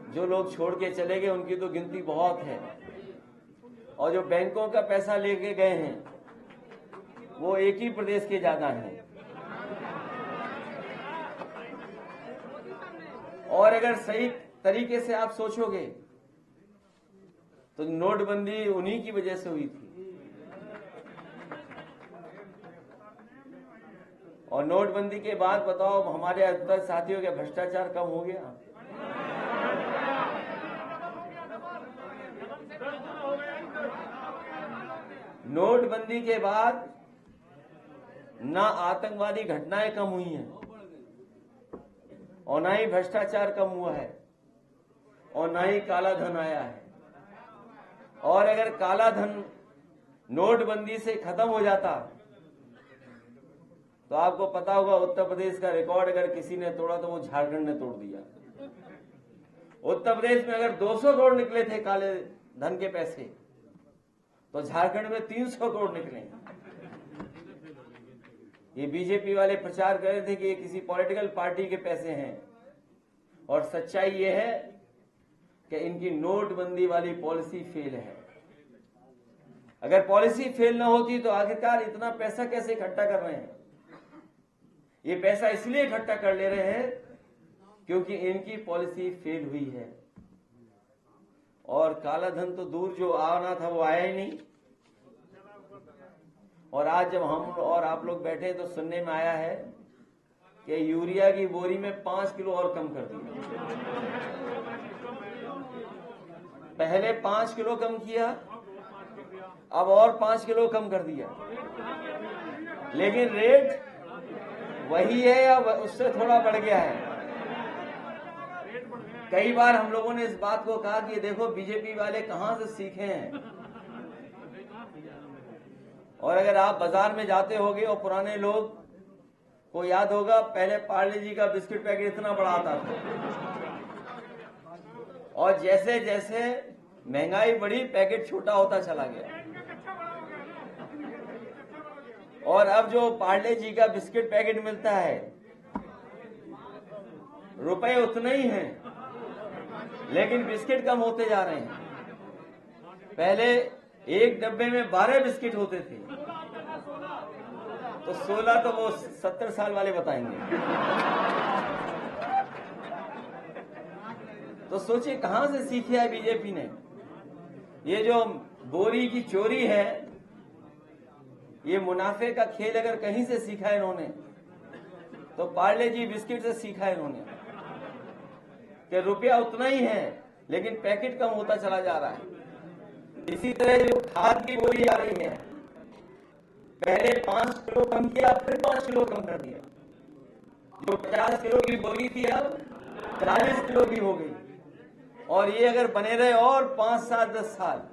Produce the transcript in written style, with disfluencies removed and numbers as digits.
जो लोग छोड़ के चले गए उनकी तो गिनती बहुत है, और जो बैंकों का पैसा लेके गए हैं वो एक ही प्रदेश के ज्यादा हैं। और अगर सही तरीके से आप सोचोगे तो नोटबंदी उन्हीं की वजह से हुई थी, और नोटबंदी के बाद बताओ हमारे अधिकतर साथियों का भ्रष्टाचार कम हो गया। नोटबंदी के बाद ना आतंकवादी घटनाएं कम हुई हैं और ना ही भ्रष्टाचार कम हुआ है और ना ही काला धन आया है। और अगर काला धन नोटबंदी से खत्म हो जाता तो आपको पता होगा उत्तर प्रदेश का रिकॉर्ड अगर किसी ने तोड़ा तो वो झारखंड ने तोड़ दिया। उत्तर प्रदेश में अगर 200 करोड़ निकले थे काले धन के पैसे तो झारखंड में 300 करोड़ निकले। ये बीजेपी वाले प्रचार कर रहे थे कि ये किसी पॉलिटिकल पार्टी के पैसे हैं, और सच्चाई ये है कि इनकी नोटबंदी वाली पॉलिसी फेल है। अगर पॉलिसी फेल ना होती तो आखिरकार इतना पैसा कैसे इकट्ठा कर रहे हैं? ये पैसा इसलिए इकट्ठा कर ले रहे हैं क्योंकि इनकी पॉलिसी फेल हुई है। और काला धन तो दूर जो आना था वो आया ही नहीं। और आज जब हम और आप लोग बैठे तो सुनने में आया है कि यूरिया की बोरी में 5 किलो और कम कर दिया। पहले 5 किलो कम किया, अब और 5 किलो कम कर दिया, लेकिन रेट वही है या उससे थोड़ा बढ़ गया है। कई बार हम लोगों ने इस बात को कहा कि देखो बीजेपी वाले कहां से सीखे हैं। और अगर आप बाजार में जाते होगे और पुराने लोग को याद होगा, पहले पार्ले जी का बिस्किट पैकेट इतना बड़ा आता था, और जैसे जैसे महंगाई बढ़ी पैकेट छोटा होता चला गया। और अब जो पार्ले जी का बिस्किट पैकेट मिलता है रुपए उतने ही हैं, लेकिन बिस्किट कम होते जा रहे हैं। पहले एक डब्बे में 12 बिस्किट होते थे, तो 16 तो वो 70 साल वाले बताएंगे। तो सोचिए कहां से सीखी है बीजेपी ने। ये जो बोरी की चोरी है, ये मुनाफे का खेल अगर कहीं से सीखा है इन्होंने तो पार्ले जी बिस्किट से सीखा है इन्होंने कि रुपया उतना ही है लेकिन पैकेट कम होता चला जा रहा है। इसी तरह जो खाद की बोरी आ रही है, पहले 5 किलो कम किया, फिर 5 किलो कम कर दिया। जो 50 किलो की बोरी थी अब 40 किलो की हो गई। और ये अगर बने रहे और 5 साल 10 साल